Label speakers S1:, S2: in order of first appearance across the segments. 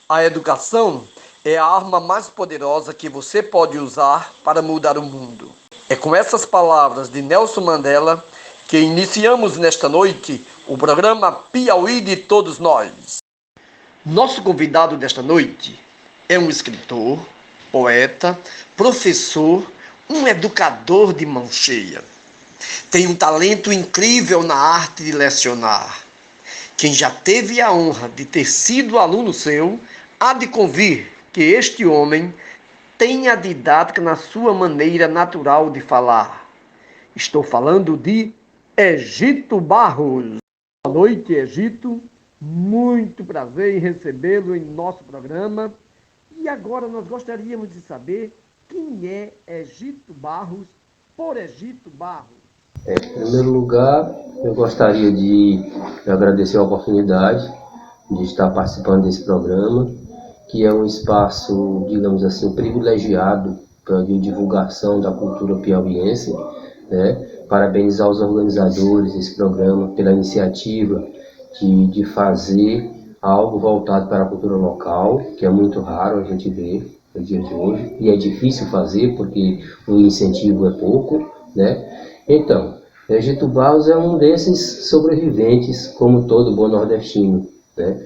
S1: A educação é a arma mais poderosa que você pode usar para mudar o mundo. É com essas palavras de Nelson Mandela que iniciamos nesta noite o programa Piauí de Todos Nós. Nosso convidado desta noite é um escritor, poeta, professor, um educador de mão cheia. Tem um talento incrível na arte de lecionar. Quem já teve a honra de ter sido aluno seu, há de convir que este homem tem a didática na sua maneira natural de falar. Estou falando de Egito Barros. Boa noite, Egito. Muito prazer em recebê-lo em nosso programa. E agora nós gostaríamos de saber quem é Egito Barros, por Egito Barros.
S2: Em primeiro lugar, eu gostaria de agradecer a oportunidade de estar participando desse programa, que é um espaço, digamos assim, privilegiado para a divulgação da cultura piauiense, né? Parabenizar os organizadores desse programa pela iniciativa de fazer algo voltado para a cultura local, que é muito raro a gente ver no dia de hoje, e é difícil fazer porque o incentivo é pouco, né? Então, Egito Barros é um desses sobreviventes, como todo bom nordestino, né?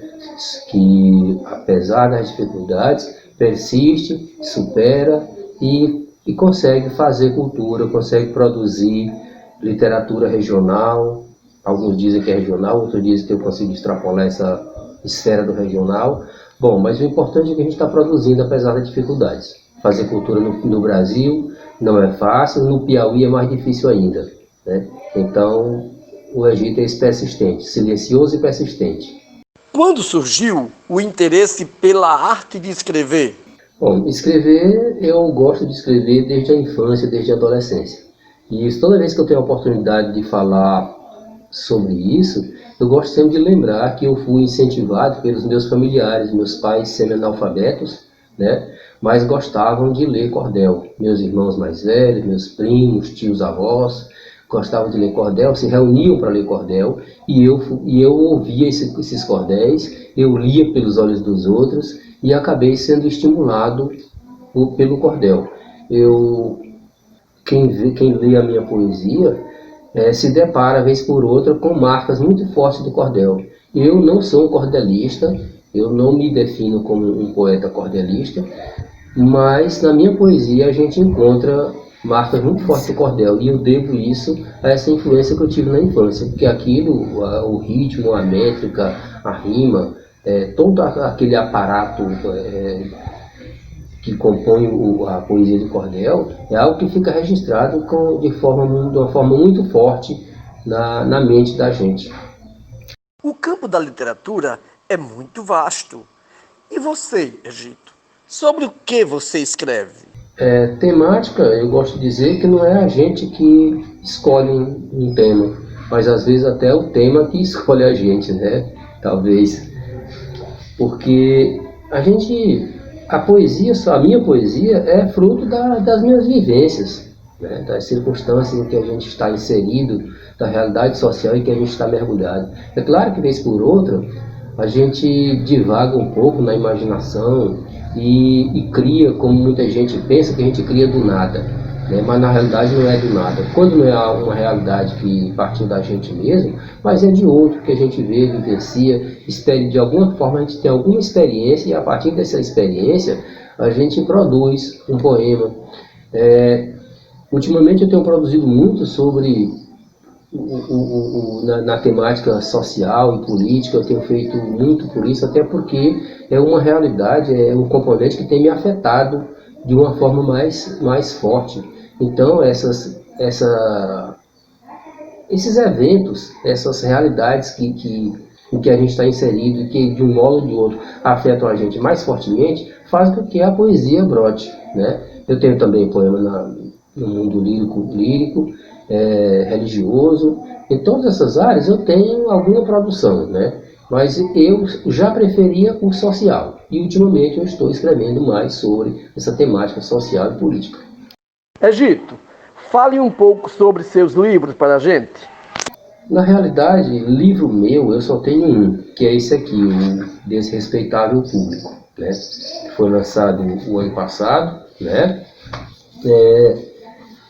S2: Que, apesar das dificuldades, persiste, supera e consegue fazer cultura, consegue produzir literatura regional. Alguns dizem que é regional, outros dizem que eu consigo extrapolar essa esfera do regional. Bom, mas o importante é que a gente está produzindo, apesar das dificuldades. Fazer cultura no Brasil não é fácil, no Piauí é mais difícil ainda, né? Então, o Egito é persistente, silencioso e persistente.
S1: Quando surgiu o interesse pela arte de escrever?
S2: Bom, escrever, eu gosto de escrever desde a infância, desde a adolescência. E toda vez que eu tenho a oportunidade de falar sobre isso, eu gosto sempre de lembrar que eu fui incentivado pelos meus familiares, meus pais semi-analfabetos, né? Mas gostavam de ler cordel. Meus irmãos mais velhos, meus primos, tios, avós, gostavam de ler cordel, se reuniam para ler cordel, e eu ouvia esses cordéis, eu lia pelos olhos dos outros e acabei sendo estimulado pelo cordel. Quem lê a minha poesia se depara, vez por outra, com marcas muito fortes do cordel. Eu não sou um cordelista, eu não me defino como um poeta cordelista, mas na minha poesia a gente encontra marcas muito fortes do cordel, e eu devo isso a essa influência que eu tive na infância, porque aquilo, o ritmo, a métrica, a rima, todo aquele aparato que compõe a poesia de cordel é algo que fica registrado de uma forma muito forte na mente da gente.
S1: O campo da literatura é muito vasto. E você, Egito? Sobre o que você escreve?
S2: Temática, eu gosto de dizer que não é a gente que escolhe um tema, mas às vezes até o tema que escolhe a gente, né? Talvez. Porque a minha poesia é fruto das minhas vivências, né? Das circunstâncias em que a gente está inserido, da realidade social em que a gente está mergulhado. É claro que, vez por outra, a gente divaga um pouco na imaginação e cria, como muita gente pensa, que a gente cria do nada, né? Mas na realidade não é do nada. Quando não é uma realidade que partiu da gente mesmo, mas é de outro que a gente vê, vivencia, de alguma forma a gente tem alguma experiência, e a partir dessa experiência a gente produz um poema. Ultimamente eu tenho produzido muito sobre na temática social e política. Eu tenho feito muito por isso, até porque é uma realidade, é um componente que tem me afetado de uma forma mais forte. Então esses eventos, essas realidades em que a gente está inserido e que de um modo ou de outro afetam a gente mais fortemente, faz com que a poesia brote, né? Eu tenho também poema no mundo lírico, religioso. Em todas essas áreas eu tenho alguma produção, né? Mas eu já preferia o social, e ultimamente eu estou escrevendo mais sobre essa temática social e política.
S1: Egito, fale um pouco sobre seus livros para a gente.
S2: Na realidade, livro meu, eu só tenho um, que é esse aqui, o Desrespeitável Público, né? Foi lançado o ano passado, né?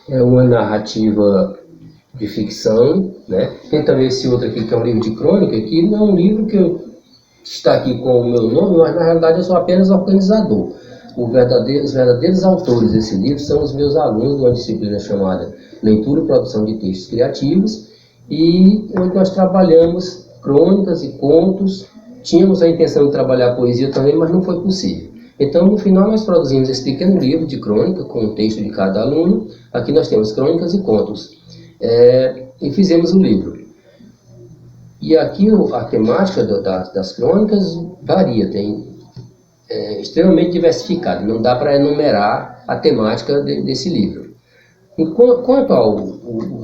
S2: É uma narrativa de ficção, né? Tem também esse outro aqui, que é um livro de crônica, que não é um livro está aqui com o meu nome, mas na realidade eu sou apenas organizador. Os verdadeiros autores desse livro são os meus alunos de uma disciplina chamada Leitura e Produção de Textos Criativos, e onde nós trabalhamos crônicas e contos. Tínhamos a intenção de trabalhar poesia também, mas não foi possível. Então, no final, nós produzimos esse pequeno livro de crônica com o texto de cada aluno. Aqui nós temos crônicas e contos. E fizemos o livro. E aqui a temática das crônicas varia, extremamente diversificada. Não dá para enumerar a temática desse livro. Quanto ao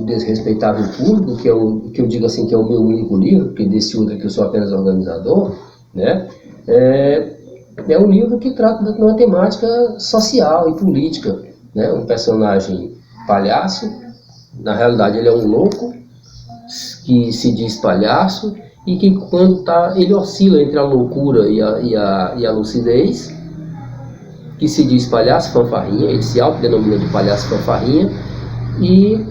S2: Desrespeitável Público, que eu digo assim que é o meu único livro, porque desse outro aqui eu sou apenas organizador, né? É um livro que trata de uma temática social e política, né? Um personagem palhaço, na realidade ele é um louco, que se diz palhaço, e que quando ele oscila entre a loucura e a lucidez, que se diz palhaço fanfarrinha, ele se autodenomina de palhaço fanfarrinha, e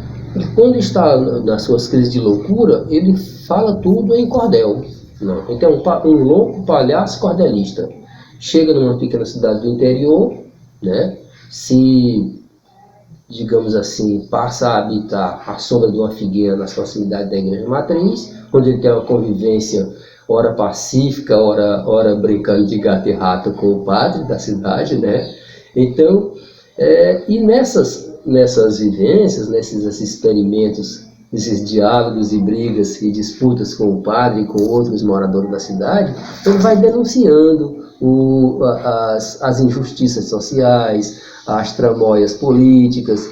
S2: quando está nas suas crises de loucura, ele fala tudo em cordel. Não. Então, um louco palhaço cordelista chega numa pequena cidade do interior, né, digamos assim, passa a habitar à sombra de uma figueira nas proximidades da igreja matriz, onde ele tem uma convivência ora pacífica, ora brincando de gato e rato com o padre da cidade, né? Então, e nessas vivências, nesses experimentos, esses diálogos e brigas e disputas com o padre e com outros moradores da cidade, ele vai denunciando as injustiças sociais, as tramóias políticas,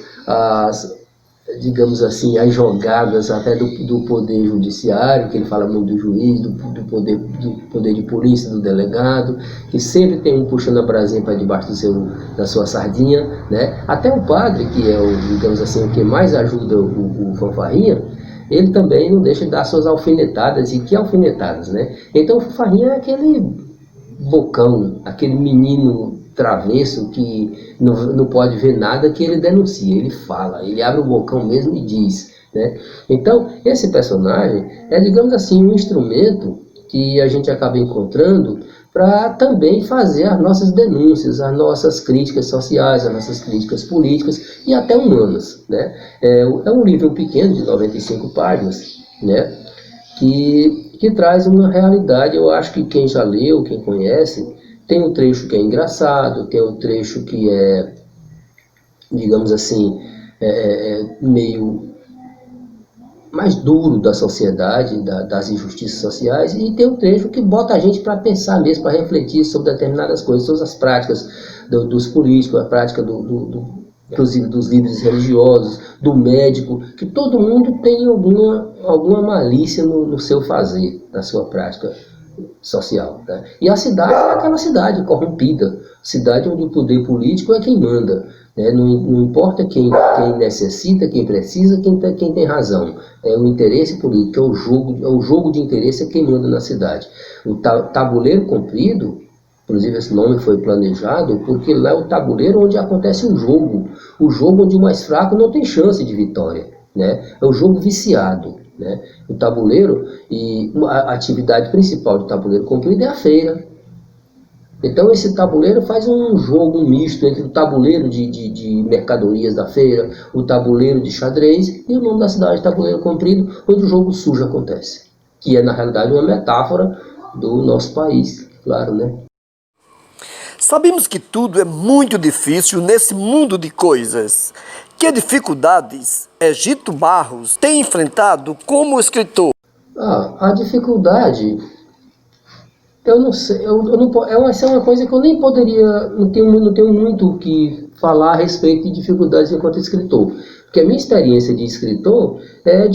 S2: digamos assim, as jogadas até do poder judiciário, que ele fala muito do juiz, do poder de polícia, do delegado, que sempre tem um puxando a brasinha para debaixo da sua sardinha, né? Até o padre, que é digamos assim, o que mais ajuda o fanfarrinha, ele também não deixa de dar suas alfinetadas, e que alfinetadas, né? Então o fanfarrinha é aquele bocão, aquele menino travesso que não pode ver nada, que ele denuncia, ele fala, ele abre o bocão mesmo e diz, né? Então, esse personagem é, digamos assim, um instrumento que a gente acaba encontrando para também fazer as nossas denúncias, as nossas críticas sociais, as nossas críticas políticas e até humanas, né? É um livro pequeno, de 95 páginas, né? Que traz uma realidade. Eu acho que quem já leu, quem conhece, tem um trecho que é engraçado, tem um trecho que é, digamos assim, meio mais duro da sociedade, das injustiças sociais, e tem um trecho que bota a gente para pensar mesmo, para refletir sobre determinadas coisas, sobre as práticas dos políticos, a prática inclusive dos líderes religiosos, do médico, que todo mundo tem alguma malícia no seu fazer, na sua prática social, né? E a cidade é aquela cidade corrompida, cidade onde o poder político é quem manda, né? Não importa quem necessita, quem precisa, quem tem razão. É o interesse político, é o jogo de interesse é quem manda na cidade. O tabuleiro comprido, inclusive esse nome foi planejado, porque lá é o tabuleiro onde acontece o jogo onde o mais fraco não tem chance de vitória, né? É o jogo viciado, né? O tabuleiro, e a atividade principal do tabuleiro comprido é a feira. Então esse tabuleiro faz um jogo misto entre o tabuleiro de mercadorias da feira, o tabuleiro de xadrez e o nome da cidade, Tabuleiro Comprido, onde o jogo sujo acontece, que é na realidade uma metáfora do nosso país, claro, né?
S1: Sabemos que tudo é muito difícil nesse mundo de coisas. Que dificuldades Egito Barros tem enfrentado como escritor?
S2: A dificuldade, eu não sei, essa é uma coisa que eu nem poderia, não tenho muito o que falar a respeito de dificuldades enquanto escritor. Porque a minha experiência de escritor é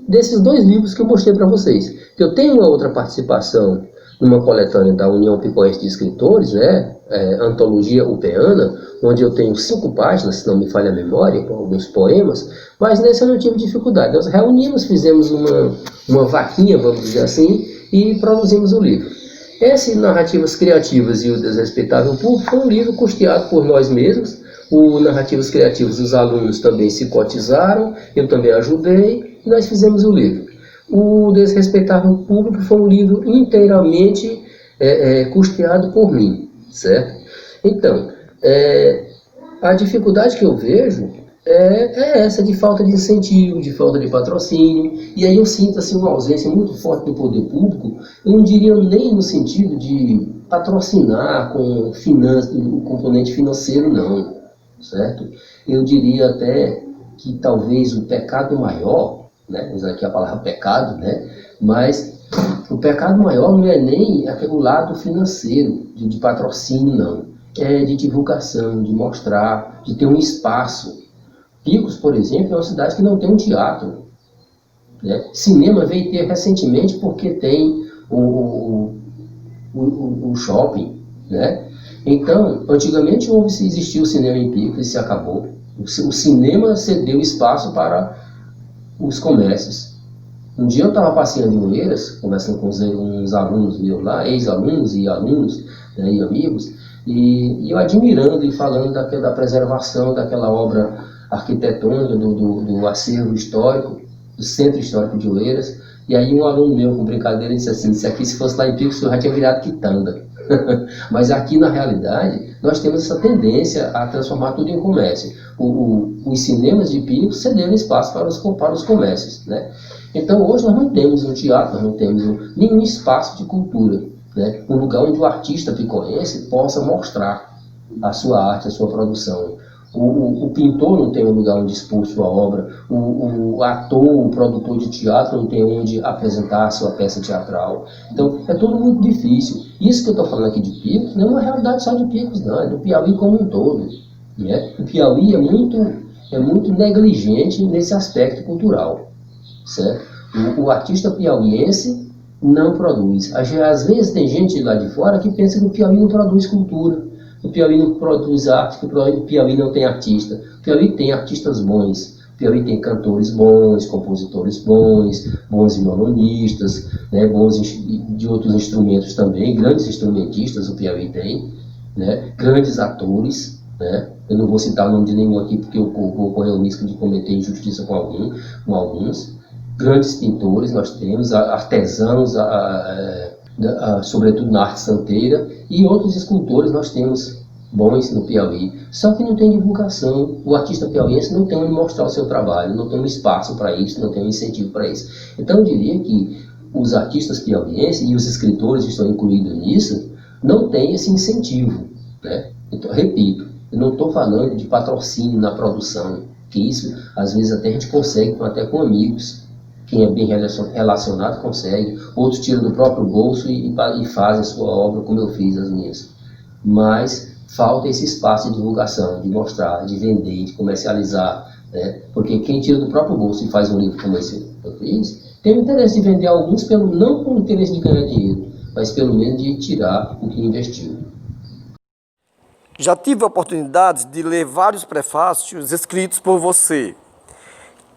S2: desses 2 livros que eu mostrei para vocês. Eu tenho uma outra participação numa coletânea da União Picoense de Escritores, né? antologia upeana, onde eu tenho 5 páginas, se não me falha a memória, com alguns poemas, mas nesse eu não tive dificuldade. Nós reunimos, fizemos uma vaquinha, vamos dizer assim, e produzimos o livro. Esse Narrativas Criativas e o Desrespeitável Público foi um livro custeado por nós mesmos. O Narrativas Criativas, os alunos também se cotizaram, eu também ajudei, e nós fizemos o livro. O Desrespeitável Público foi um livro inteiramente custeado por mim, certo? Então, a dificuldade que eu vejo é essa de falta de incentivo, de falta de patrocínio, e aí eu sinto assim, uma ausência muito forte do poder público. Eu não diria nem no sentido de patrocinar com o componente financeiro, não, certo? Eu diria até que talvez o pecado maior, né, usando aqui a palavra pecado, né, mas o pecado maior não é nem aquele lado financeiro, de patrocínio, não. É de divulgação, de mostrar, de ter um espaço. Picos, por exemplo, é uma cidade que não tem um teatro, né? Cinema veio ter recentemente porque tem o shopping, né? Então, antigamente existia o cinema em Picos e se acabou. O cinema cedeu espaço para os comércios. Um dia eu estava passeando em Oeiras, conversando com uns alunos meus lá, ex-alunos e alunos, né, e amigos, e eu admirando e falando da preservação daquela obra arquitetônica, do acervo histórico, do Centro Histórico de Oeiras. E aí um aluno meu, com brincadeira, disse assim: se aqui se fosse lá em Picos, eu já tinha virado quitanda. Mas aqui, na realidade, nós temos essa tendência a transformar tudo em comércio. Os cinemas de Picos cederam espaço para os comércios, né? Então, hoje nós não temos um teatro, nós não temos nenhum espaço de cultura, né? Um lugar onde o artista picoense possa mostrar a sua arte, a sua produção. O pintor não tem um lugar onde expor sua obra, o ator, o produtor de teatro não tem onde apresentar a sua peça teatral. Então, é tudo muito difícil. Isso que eu estou falando aqui de Picos não é uma realidade só de Picos, não, é do Piauí como um todo, né? O Piauí é muito negligente nesse aspecto cultural, certo? O artista piauiense não produz. Às vezes tem gente lá de fora que pensa que o Piauí não produz cultura, o Piauí não produz arte, o Piauí não tem artista. O Piauí tem artistas bons, o Piauí tem cantores bons, compositores bons, bons violonistas, né, bons de outros instrumentos também, grandes instrumentistas o Piauí tem, né, grandes atores, né. Eu não vou citar o nome de nenhum aqui porque eu vou correr o risco de cometer injustiça com alguns. Grandes pintores nós temos, artesãos, sobretudo na arte santeira, e outros escultores nós temos bons no Piauí. Só que não tem divulgação. O artista piauiense não tem onde mostrar o seu trabalho, não tem um espaço para isso, não tem um incentivo para isso. Então eu diria que os artistas piauienses e os escritores que estão incluídos nisso não têm esse incentivo, né? Então, repito, eu não estou falando de patrocínio na produção, que isso às vezes até a gente consegue até com amigos. Quem é bem relacionado consegue, outros tiram do próprio bolso e fazem a sua obra como eu fiz as minhas. Mas falta esse espaço de divulgação, de mostrar, de vender, de comercializar, né? Porque quem tira do próprio bolso e faz um livro como esse que eu fiz, tem o interesse de vender alguns, não com o interesse de ganhar dinheiro, mas pelo menos de tirar o que investiu.
S1: Já tive a oportunidade de ler vários prefácios escritos por você.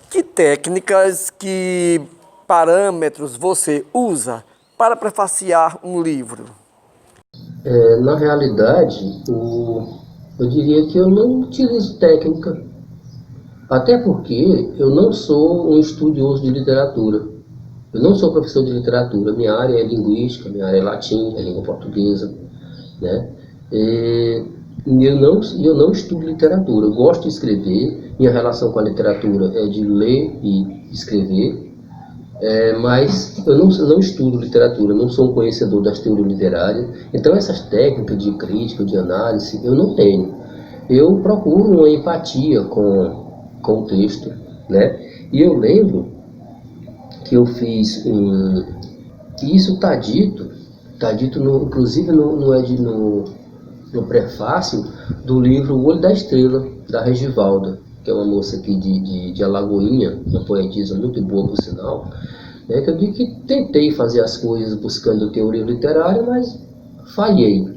S1: Que técnicas, que parâmetros você usa para prefaciar um livro?
S2: Na realidade, eu diria que eu não utilizo técnica, até porque eu não sou um estudioso de literatura. Eu não sou professor de literatura, minha área é linguística, minha área é latim, é língua portuguesa, né? E eu não estudo literatura, eu gosto de escrever, minha relação com a literatura é de ler e escrever, mas eu não estudo literatura, não sou um conhecedor das teorias literárias, então essas técnicas de crítica, de análise, eu não tenho. Eu procuro uma empatia com o texto, né? E eu lembro que eu fiz e isso está dito inclusive no prefácio do livro O Olho da Estrela, da Regivalda, que é uma moça aqui de Alagoinha, uma poetisa muito boa por sinal, né, que eu digo que tentei fazer as coisas buscando teoria literária, mas falhei.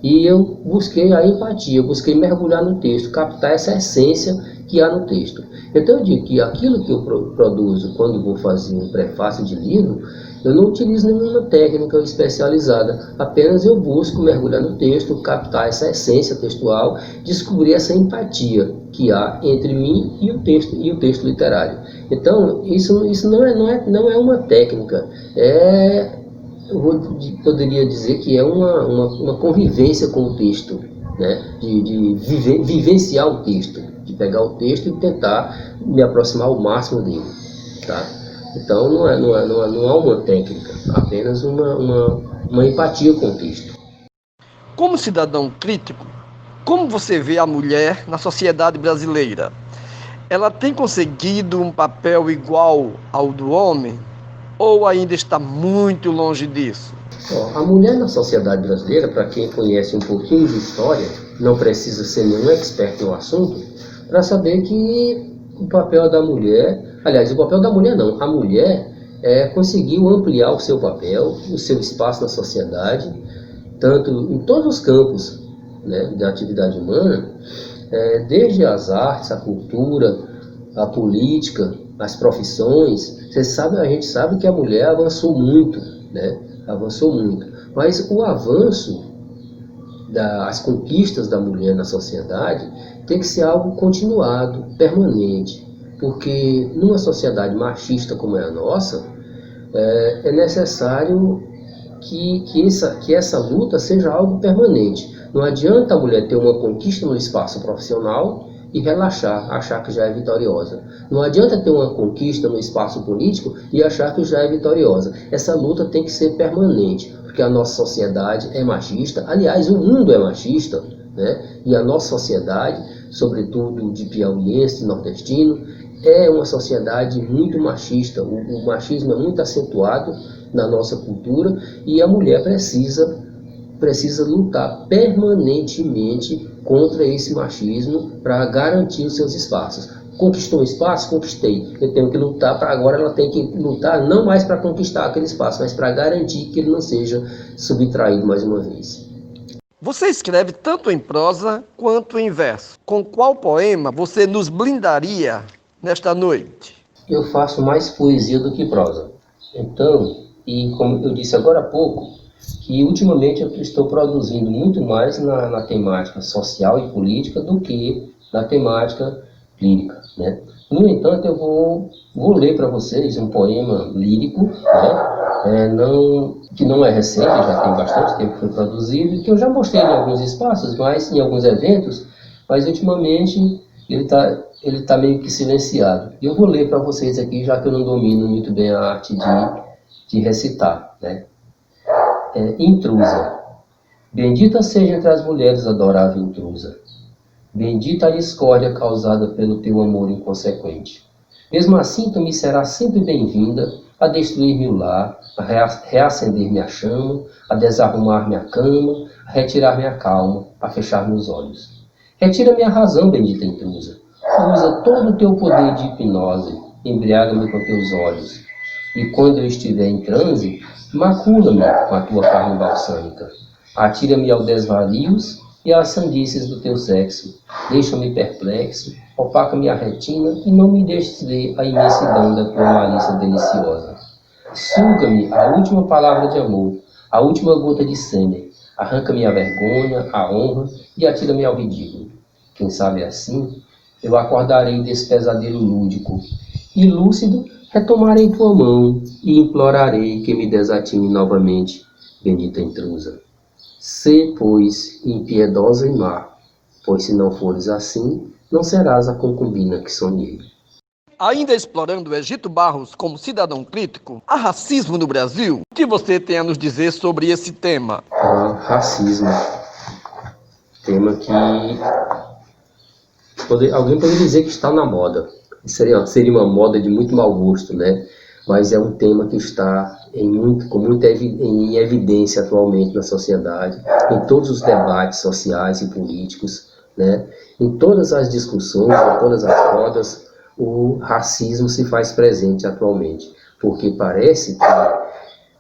S2: E eu busquei a empatia, busquei mergulhar no texto, captar essa essência que há no texto. Então eu digo que aquilo que eu produzo quando vou fazer um prefácio de livro, eu não utilizo nenhuma técnica especializada, apenas eu busco mergulhar no texto, captar essa essência textual, descobrir essa empatia que há entre mim e o texto literário. Então isso não é uma técnica, poderia dizer que é uma convivência com o texto, né? de vivenciar o texto, de pegar o texto e tentar me aproximar ao máximo dele. Tá? Então não há uma técnica, apenas uma empatia com o texto.
S1: Como cidadão crítico, como você vê a mulher na sociedade brasileira? Ela tem conseguido um papel igual ao do homem? Ou ainda está muito longe disso?
S2: A mulher na sociedade brasileira, para quem conhece um pouquinho de história, não precisa ser nenhum expert no assunto, para saber que o papel da mulher, aliás, o papel da mulher não, a mulher conseguiu ampliar o seu papel, o seu espaço na sociedade, tanto em todos os campos, né, da atividade humana, desde as artes, a cultura, a política, as profissões. A gente sabe que a mulher avançou muito, né? Avançou muito. Mas o avanço, as conquistas da mulher na sociedade tem que ser algo continuado, permanente. Porque numa sociedade machista como é a nossa, é necessário que essa luta seja algo permanente. Não adianta a mulher ter uma conquista no espaço profissional e relaxar, achar que já é vitoriosa. Não adianta ter uma conquista no espaço político e achar que já é vitoriosa. Essa luta tem que ser permanente, porque a nossa sociedade é machista. Aliás, o mundo é machista, né? E a nossa sociedade, sobretudo de piauiense e nordestino, é uma sociedade muito machista. O machismo é muito acentuado na nossa cultura e a mulher precisa lutar permanentemente contra esse machismo para garantir os seus espaços. Conquistou um espaço? Conquistei. Eu tenho que lutar para agora, ela tem que lutar não mais para conquistar aquele espaço, mas para garantir que ele não seja subtraído mais uma vez.
S1: Você escreve tanto em prosa quanto em verso. Com qual poema você nos blindaria nesta noite?
S2: Eu faço mais poesia do que prosa. Então, e como eu disse agora há pouco, que ultimamente eu estou produzindo muito mais na temática social e política do que na temática lírica, né? No entanto, eu vou ler para vocês um poema lírico, né? Que não é recente, já tem bastante tempo que foi produzido, e que eu já mostrei em alguns espaços, em alguns eventos, mas ultimamente ele tá meio que silenciado. E eu vou ler para vocês aqui, já que eu não domino muito bem a arte de recitar, né? Intrusa. Bendita seja entre as mulheres, adorável intrusa. Bendita a discórdia causada pelo teu amor inconsequente. Mesmo assim, tu me serás sempre bem-vinda a destruir-me o lar, a reacender-me a chama, a desarrumar-me a cama, a retirar-me a calma, a fechar meus olhos. Retira-me a razão, bendita intrusa. Usa todo o teu poder de hipnose, embriaga-me com teus olhos. E quando eu estiver em transe, macula-me com a tua carne balsâmica. Atira-me aos desvarios e às sandices do teu sexo. Deixa-me perplexo, opaca-me a retina e não me deixes ver a imensidão da tua malícia deliciosa. Suga-me a última palavra de amor, a última gota de sêmen. Arranca-me a vergonha, a honra e atira-me ao ridículo. Quem sabe assim, eu acordarei desse pesadelo lúdico e lúcido retomarei tua mão e implorarei que me desatime novamente, bendita intrusa. Sê, pois, impiedosa e má, pois se não fores assim, não serás a concubina que sonhei.
S1: Ainda explorando o Egito Barros como cidadão crítico, há racismo no Brasil? O que você tem a nos dizer sobre esse tema?
S2: Racismo. Tema que alguém poderia dizer que está na moda. Seria uma moda de muito mau gosto, né? Mas é um tema que está em evidência atualmente na sociedade, em todos os debates sociais e políticos, né? Em todas as discussões, em todas as rodas, o racismo se faz presente atualmente, porque parece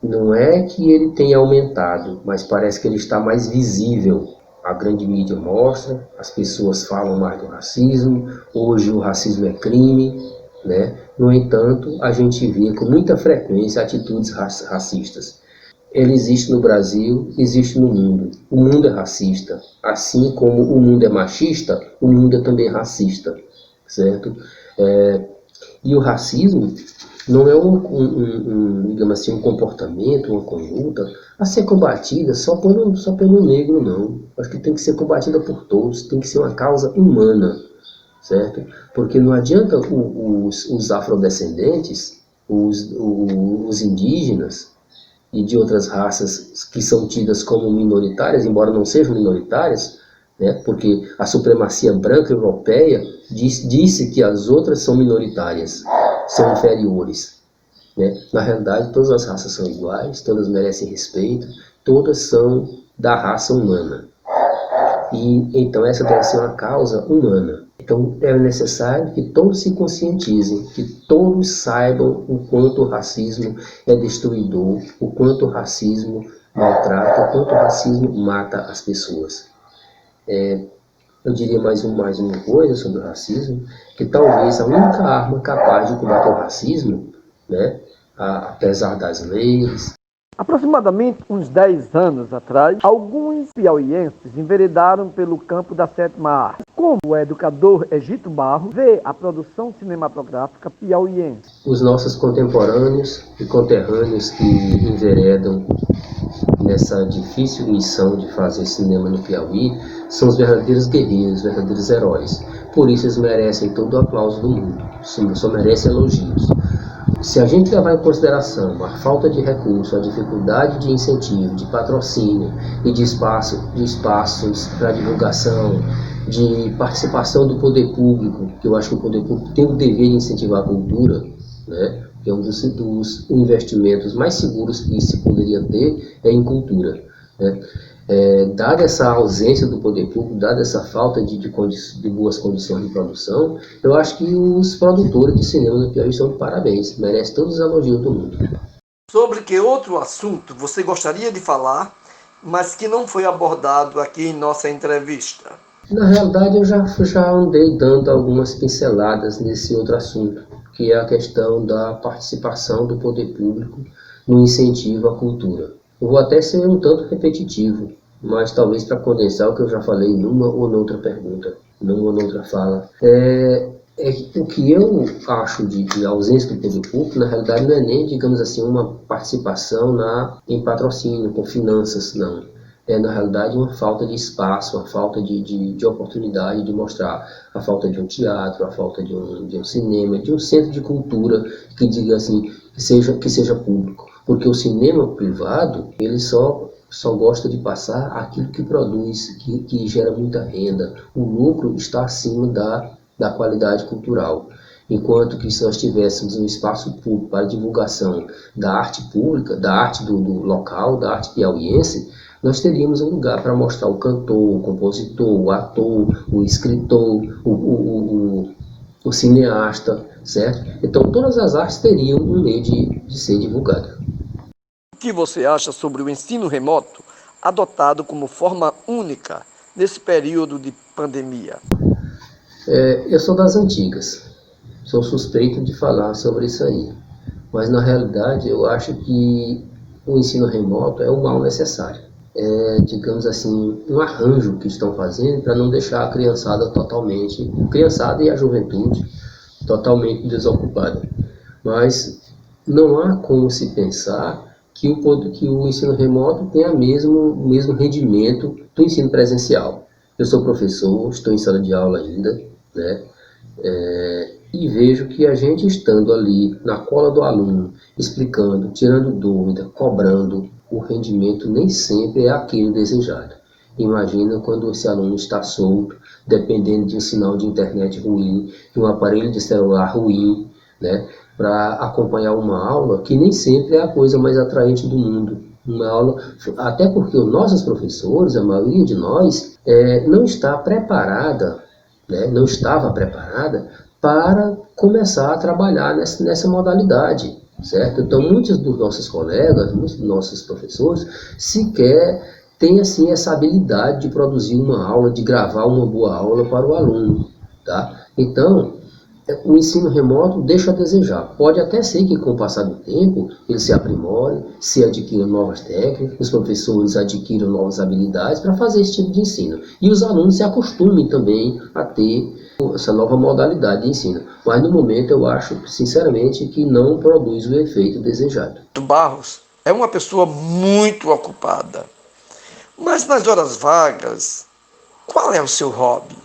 S2: que não é que ele tenha aumentado, mas parece que ele está mais visível. A grande mídia mostra, as pessoas falam mais do racismo, hoje o racismo é crime, né? No entanto, a gente vê com muita frequência atitudes racistas. Ele existe no Brasil, existe no mundo. O mundo é racista. Assim como o mundo é machista, o mundo é também racista, certo? E o racismo não é digamos assim, um comportamento, uma conduta a ser combatida só pelo negro, não. Acho que tem que ser combatida por todos, tem que ser uma causa humana, certo? Porque não adianta os afrodescendentes, os indígenas e de outras raças que são tidas como minoritárias, embora não sejam minoritárias, né? Porque a supremacia branca europeia disse que as outras são minoritárias, são inferiores, né? Na realidade, todas as raças são iguais, todas merecem respeito, todas são da raça humana. E então essa deve ser uma causa humana. Então é necessário que todos se conscientizem, que todos saibam o quanto o racismo é destruidor, o quanto o racismo maltrata, o quanto o racismo mata as pessoas. Eu diria mais uma coisa sobre o racismo, que talvez a única arma capaz de combater o racismo, né, apesar das leis.
S1: Aproximadamente uns 10 anos atrás, alguns piauienses enveredaram pelo campo da sétima arte. Como o educador Egito Barros vê a produção cinematográfica piauiense?
S2: Os nossos contemporâneos e conterrâneos que enveredam nessa difícil missão de fazer cinema no Piauí são os verdadeiros guerreiros, os verdadeiros heróis. Por isso eles merecem todo o aplauso do mundo, só merecem elogios. Se a gente levar em consideração a falta de recurso, a dificuldade de incentivo, de patrocínio e de espaços para divulgação, de participação do poder público, que eu acho que o poder público tem o dever de incentivar a cultura, né? Que é um dos investimentos mais seguros que se poderia ter é em cultura, né? Dada essa ausência do poder público, dada essa falta de boas condições de produção, eu acho que os produtores de cinema no Piauí estão de parabéns, merecem todos os elogios do mundo.
S1: Sobre que outro assunto você gostaria de falar, mas que não foi abordado aqui em nossa entrevista?
S2: Na realidade, eu já andei dando algumas pinceladas nesse outro assunto, que é a questão da participação do poder público no incentivo à cultura. Eu vou até ser um tanto repetitivo, mas talvez para condensar o que eu já falei numa ou noutra pergunta, numa ou noutra fala. O que eu acho de ausência do poder público, na realidade, não é nem, digamos assim, uma participação em patrocínio, com finanças, não. É, na realidade, uma falta de espaço, uma falta de oportunidade de mostrar, a falta de um teatro, a falta de um cinema, de um centro de cultura que diga assim, que seja público. Porque o cinema privado, ele só gosta de passar aquilo que produz, que gera muita renda. O lucro está acima da qualidade cultural. Enquanto que se nós tivéssemos um espaço público para divulgação da arte pública, da arte do local, da arte piauiense, nós teríamos um lugar para mostrar o cantor, o compositor, o ator, o escritor, o cineasta, certo? Então todas as artes teriam um meio de ser divulgada.
S1: O que você acha sobre o ensino remoto adotado como forma única nesse período de pandemia?
S2: Eu sou das antigas, sou suspeito de falar sobre isso aí, mas na realidade eu acho que o ensino remoto é o mal necessário. Digamos assim, um arranjo que estão fazendo para não deixar a criançada e a juventude totalmente desocupada. Mas não há como se pensar que o ensino remoto tenha o mesmo rendimento do ensino presencial. Eu sou professor, estou em sala de aula ainda, né? E vejo que a gente estando ali na cola do aluno, explicando, tirando dúvida, cobrando, o rendimento nem sempre é aquele desejado. Imagina quando esse aluno está solto, dependendo de um sinal de internet ruim, de um aparelho de celular ruim, né, para acompanhar uma aula que nem sempre é a coisa mais atraente do mundo. Uma aula, até porque os nossos professores, a maioria de nós, não estava preparada para começar a trabalhar nessa modalidade. certo? Então, muitos dos nossos colegas, muitos dos nossos professores, sequer têm assim essa habilidade de produzir uma aula, de gravar uma boa aula para o aluno, tá? Então, o ensino remoto deixa a desejar. Pode até ser que com o passar do tempo ele se aprimore, se adquira novas técnicas, os professores adquiram novas habilidades para fazer esse tipo de ensino. E os alunos se acostumem também a ter essa nova modalidade de ensino. Mas no momento eu acho, sinceramente, que não produz o efeito desejado.
S1: Barros é uma pessoa muito ocupada. Mas nas horas vagas, qual é o seu hobby?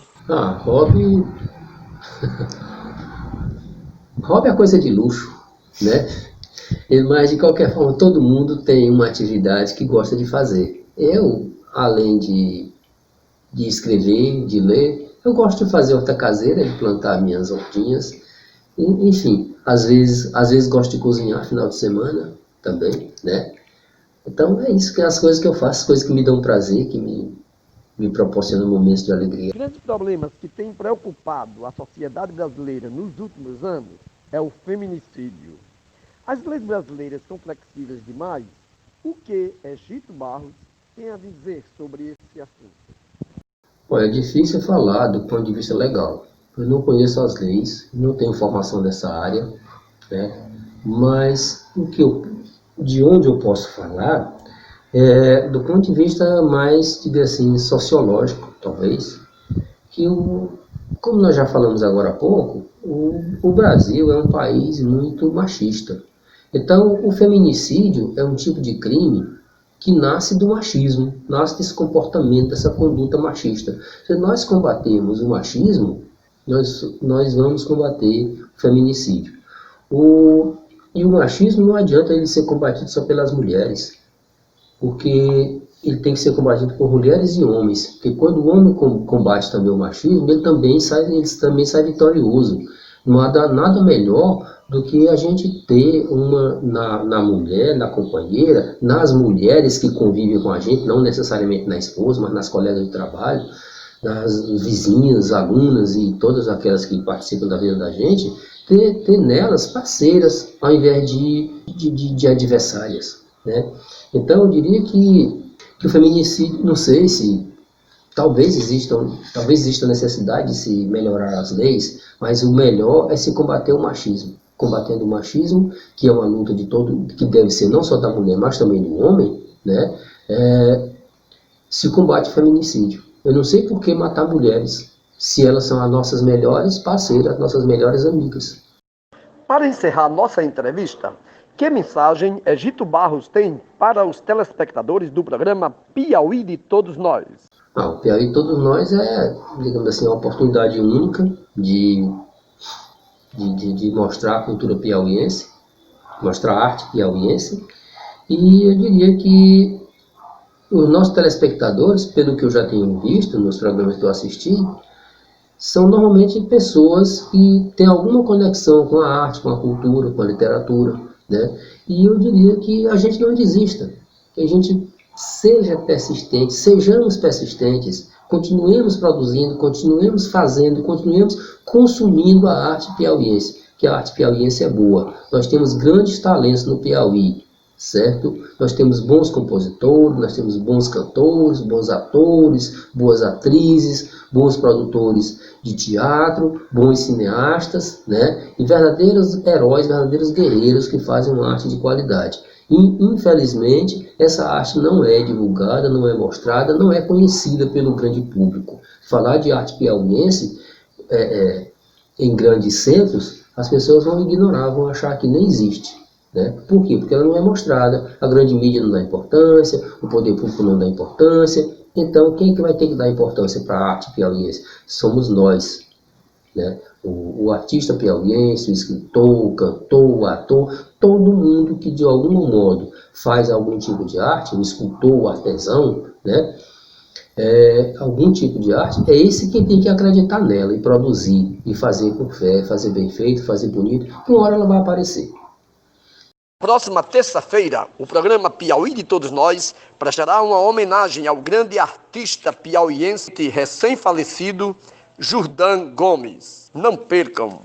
S2: Hobby é coisa de luxo, né? Mas de qualquer forma, todo mundo tem uma atividade que gosta de fazer. Eu, além de escrever, de ler, eu gosto de fazer horta caseira, de plantar minhas hortinhas. Enfim, às vezes gosto de cozinhar final de semana também, né? Então é isso que é as coisas que eu faço, coisas que me dão prazer, que me proporcionam momentos de alegria.
S1: Grandes problemas que têm preocupado a sociedade brasileira nos últimos anos é o feminicídio. As leis brasileiras são flexíveis demais? O que Egito Barros tem a dizer sobre esse assunto?
S2: Olha, é difícil falar do ponto de vista legal. Eu não conheço as leis, não tenho formação nessa área, né? Mas de onde eu posso falar é do ponto de vista mais, digamos assim, sociológico, talvez, que como nós já falamos agora há pouco, o Brasil é um país muito machista. Então, o feminicídio é um tipo de crime que nasce do machismo, nasce desse comportamento, dessa conduta machista. Se nós combatermos o machismo, nós vamos combater o feminicídio. E o machismo não adianta ele ser combatido só pelas mulheres, porque ele tem que ser combatido por mulheres e homens, porque quando o homem combate também o machismo, ele também sai vitorioso. Não há nada melhor do que a gente ter na mulher, na companheira, nas mulheres que convivem com a gente, não necessariamente na esposa, mas nas colegas de trabalho, nas vizinhas, alunas e todas aquelas que participam da vida da gente, ter nelas parceiras ao invés de adversárias, né? Então eu diria que o feminicídio, não sei se talvez exista necessidade de se melhorar as leis, mas o melhor é se combater o machismo. Combatendo o machismo, que é uma luta que deve ser não só da mulher, mas também do homem, né? Se combate o feminicídio. Eu não sei por que matar mulheres, se elas são as nossas melhores parceiras, nossas melhores amigas.
S1: Para encerrar nossa entrevista, que mensagem Egito Barros tem para os telespectadores do programa Piauí de Todos Nós?
S2: O Piauí de Todos Nós é, digamos assim, uma oportunidade única de mostrar a cultura piauiense, mostrar a arte piauiense, e eu diria que os nossos telespectadores, pelo que eu já tenho visto nos programas que eu assisti, são normalmente pessoas que têm alguma conexão com a arte, com a cultura, com a literatura, né? E eu diria que a gente não desista, que a gente seja persistente, sejamos persistentes, continuemos produzindo, continuemos fazendo, continuemos consumindo a arte piauiense, que a arte piauiense é boa. Nós temos grandes talentos no Piauí, certo? Nós temos bons compositores, nós temos bons cantores, bons atores, boas atrizes, bons produtores de teatro, bons cineastas, né? E verdadeiros heróis, verdadeiros guerreiros que fazem uma arte de qualidade. E, infelizmente, essa arte não é divulgada, não é mostrada, não é conhecida pelo grande público. Falar de arte piauiense em grandes centros, as pessoas vão ignorar, vão achar que nem existe. Né? Por quê? Porque ela não é mostrada, a grande mídia não dá importância, o poder público não dá importância. Então, quem é que vai ter que dar importância para a arte piauiense? Somos nós. Né? O artista piauiense, o escritor, o cantor, o ator, todo mundo que de algum modo faz algum tipo de arte, o escultor, o artesão, né? Algum tipo de arte, é esse que tem que acreditar nela e produzir, e fazer com fé, fazer bem feito, fazer bonito, que uma hora ela vai aparecer.
S1: Próxima terça-feira, o programa Piauí de Todos Nós prestará uma homenagem ao grande artista piauiense recém-falecido, Jordão Gomes. Não percam!